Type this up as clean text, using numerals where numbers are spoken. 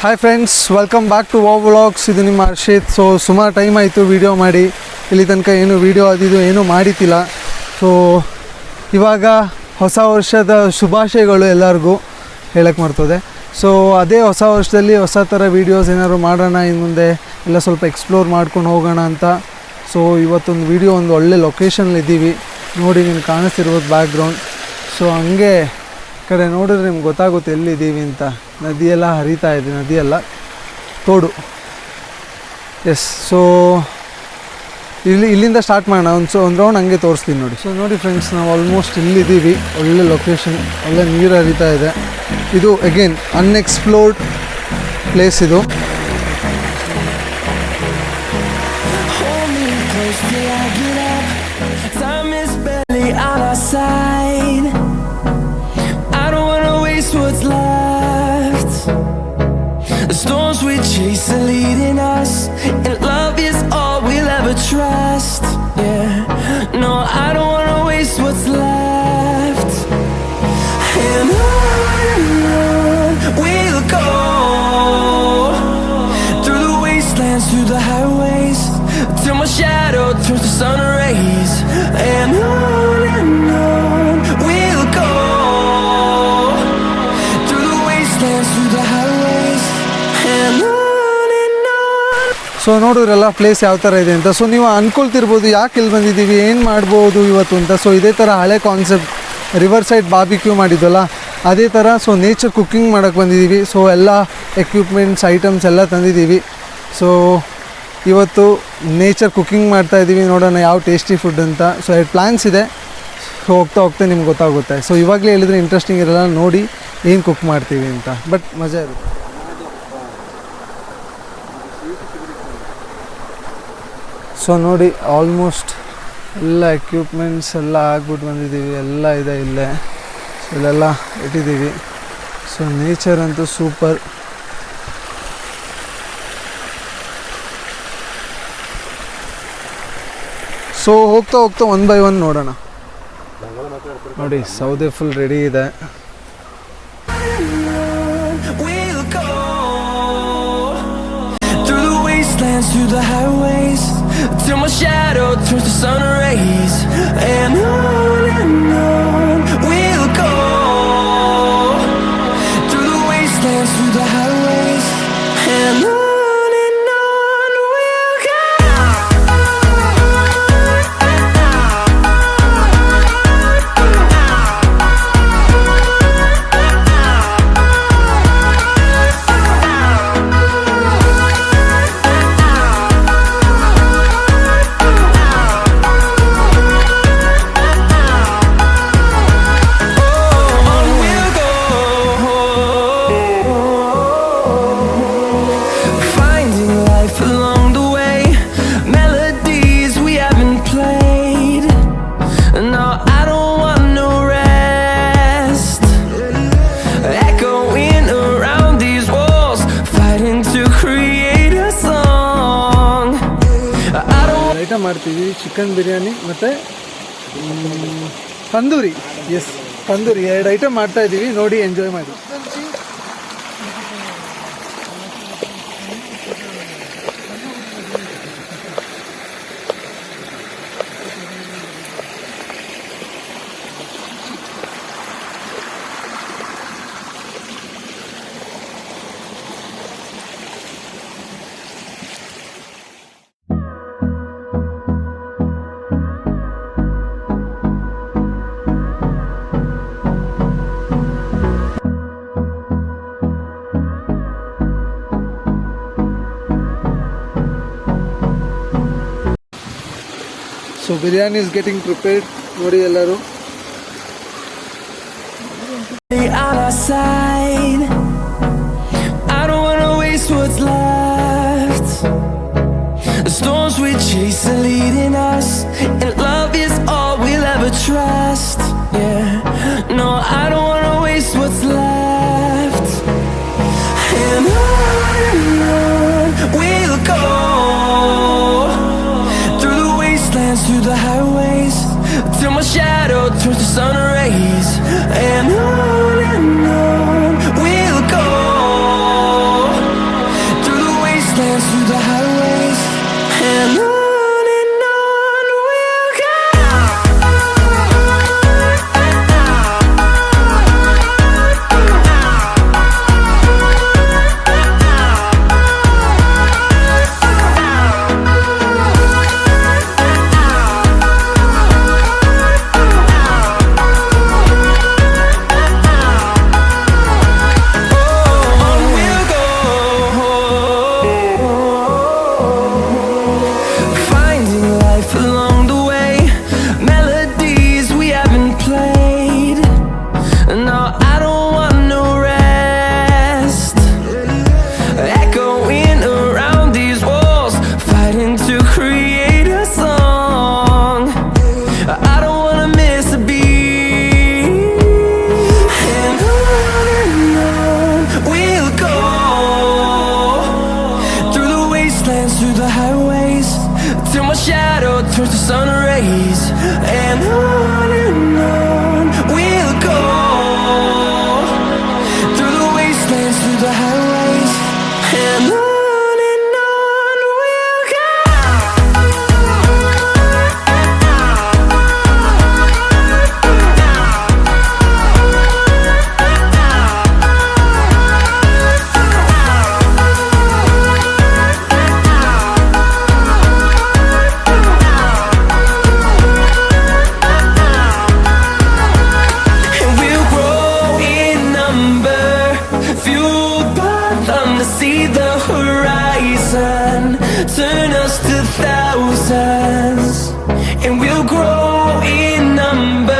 Hi friends, welcome back to wow vlogs. ಇದು ನಿಮ್ಮ Harshit. So ಸುಮಾರು ಟೈಮ್ ಆಯಿತು ವೀಡಿಯೋ ಮಾಡಿ, ಇಲ್ಲಿ ತನಕ ಏನು ವೀಡಿಯೋ ಅದಿದು ಏನೂ ಮಾಡಿತ್ತಿಲ್ಲ. ಸೊ ಇವಾಗ ಹೊಸ ವರ್ಷದ ಶುಭಾಶಯಗಳು ಎಲ್ಲರಿಗೂ ಹೇಳಕ್ಕೆ ಮರ್ತದೆ. ಸೊ ಅದೇ ಹೊಸ ವರ್ಷದಲ್ಲಿ ಹೊಸ ಥರ ವೀಡಿಯೋಸ್ ಏನಾದ್ರು ಮಾಡೋಣ, ಇನ್ನು ಮುಂದೆ ಎಲ್ಲ ಸ್ವಲ್ಪ ಎಕ್ಸ್ಪ್ಲೋರ್ ಮಾಡ್ಕೊಂಡು ಹೋಗೋಣ ಅಂತ. ಸೊ ಇವತ್ತೊಂದು ವೀಡಿಯೋ ಒಂದು ಒಳ್ಳೆ ಲೊಕೇಶನ್ಲಿದ್ದೀವಿ ನೋಡಿ, ನಿಮ್ಗೆ ಕಾಣಿಸ್ತಿರ್ಬೋದು ಬ್ಯಾಕ್ಗ್ರೌಂಡ್. ಸೊ ಹಂಗೆ ಕಡೆ ನೋಡಿದ್ರೆ ನಿಮ್ಗೆ ಗೊತ್ತಾಗುತ್ತೆ ಎಲ್ಲಿದ್ದೀವಿ ಅಂತ. ನದಿಯೆಲ್ಲ ಹರಿತಾ ಇದೆ, ನದಿಯೆಲ್ಲ ತೋಡು. ಎಸ್, ಸೊ ಇಲ್ಲಿಂದ ಸ್ಟಾರ್ಟ್ ಮಾಡೋಣ. ಒಂದು ರೌಂಡ್ ಹಂಗೆ ತೋರಿಸ್ತೀನಿ ನೋಡಿ. ಸೊ ನೋಡಿ ಫ್ರೆಂಡ್ಸ್, ನಾವು ಆಲ್ಮೋಸ್ಟ್ ಇಲ್ಲಿದ್ದೀವಿ. ಒಳ್ಳೆ ಲೊಕೇಶನ್, ಒಳ್ಳೆ ನೀರು ಹರಿತಾ ಇದೆ. ಇದು ಅಗೇನ್ ಅನ್ಎಕ್ಸ್ಪ್ಲೋರ್ಡ್ ಪ್ಲೇಸ್ ಇದು. What's left? The storms we chase are leading us, and love is all we'll ever trust. Yeah, no, I don't wanna waste what's left. And on we'll go, through the wastelands, through the highways, till my shadow turns to sun rays. And on we'll go, so ನೋಡಿದ್ರಲ್ಲ place ಯಾವ ಥರ ಇದೆ ಅಂತ. So ನೀವು ಅಂದ್ಕೊಳ್ತಿರ್ಬೋದು ಯಾಕೆ ಇಲ್ಲಿ ಬಂದಿದ್ದೀವಿ, ಏನು ಮಾಡ್ಬೋದು ಇವತ್ತು ಅಂತ. ಸೊ ಇದೇ ಥರ ಹಳೆ ಕಾನ್ಸೆಪ್ಟ್, ರಿವರ್ ಸೈಡ್ ಬಾರ್ಬಿಕ್ಯೂ ಮಾಡಿದ್ವಲ್ಲ ಅದೇ ಥರ. ಸೊ ನೇಚರ್ ಕುಕ್ಕಿಂಗ್ ಮಾಡೋಕ್ಕೆ ಬಂದಿದ್ದೀವಿ. ಸೊ ಎಲ್ಲ ಎಕ್ವಿಪ್ಮೆಂಟ್ಸ್ ಐಟಮ್ಸ್ ಎಲ್ಲ ತಂದಿದ್ದೀವಿ. ಸೊ ಇವತ್ತು ನೇಚರ್ ಕುಕ್ಕಿಂಗ್ ಮಾಡ್ತಾಯಿದ್ದೀವಿ, ನೋಡೋಣ ಯಾವ ಟೇಸ್ಟಿ ಫುಡ್ ಅಂತ. ಸೊ 2 ಪ್ಲ್ಯಾನ್ಸ್ ಇದೆ. ಸೊ ಹೋಗ್ತಾ ನಿಮ್ಗೆ ಗೊತ್ತಾಗುತ್ತೆ. ಸೊ ಇವಾಗಲೇ ಹೇಳಿದ್ರೆ ಇಂಟ್ರೆಸ್ಟಿಂಗ್ ಇರಲ್ಲ, ನೋಡಿ ಏನು ಕುಕ್ ಮಾಡ್ತೀವಿ ಅಂತ. ಬಟ್ ಮಜಾ ಇರುತ್ತೆ. ಸೊ ನೋಡಿ, ಆಲ್ಮೋಸ್ಟ್ ಎಲ್ಲ ಎಕ್ವಿಪ್ಮೆಂಟ್ಸ್ ಎಲ್ಲ ಆಗ್ಬಿಟ್ಟು ಬಂದಿದ್ದೀವಿ. ಎಲ್ಲ ಇದೆ ಇಲ್ಲೇ. ಸೊ ಇಲ್ಲೆಲ್ಲ ಇಟ್ಟಿದ್ದೀವಿ. ಸೊ ನೇಚರ್ ಅಂತೂ ಸೂಪರ್. ಸೊ ಹೋಗ್ತಾ 1 by 1 ನೋಡೋಣ. ನೋಡಿ ಸೌದೆ ಫುಲ್ ರೆಡಿ ಇದೆ. Through the highways, till my shadow turns to sun rays. And on we'll go, through the wastelands, through the highways. And on we'll go. Item ಮಾಡ್ತೀವಿ, chicken biryani ಮತ್ತು tandoori. S, tandoori 2 item ಮಾಡ್ತಾಯಿದ್ದೀವಿ. ನೋಡಿ, enjoy ಮಾಡಿ. So biryani is getting prepared. Nodi ellaru. On our side, I don't wanna waste what's left. The storms we chase are leading us, and love is all we'll ever trust. Yeah, no, I don't wanna waste what's left. And on we'll go, through the highways, till my shadow turns to sun rays. And on we'll go. I don't wanna miss a beat. And on we'll go, through the wastelands, through the highways, till my shadow turns to sun rays. And on we'll go, through the wastelands, through the highways, and on we'll go. And we'll grow in number, fueled by them to see the horizon, turn us to thousands. And we'll grow in number.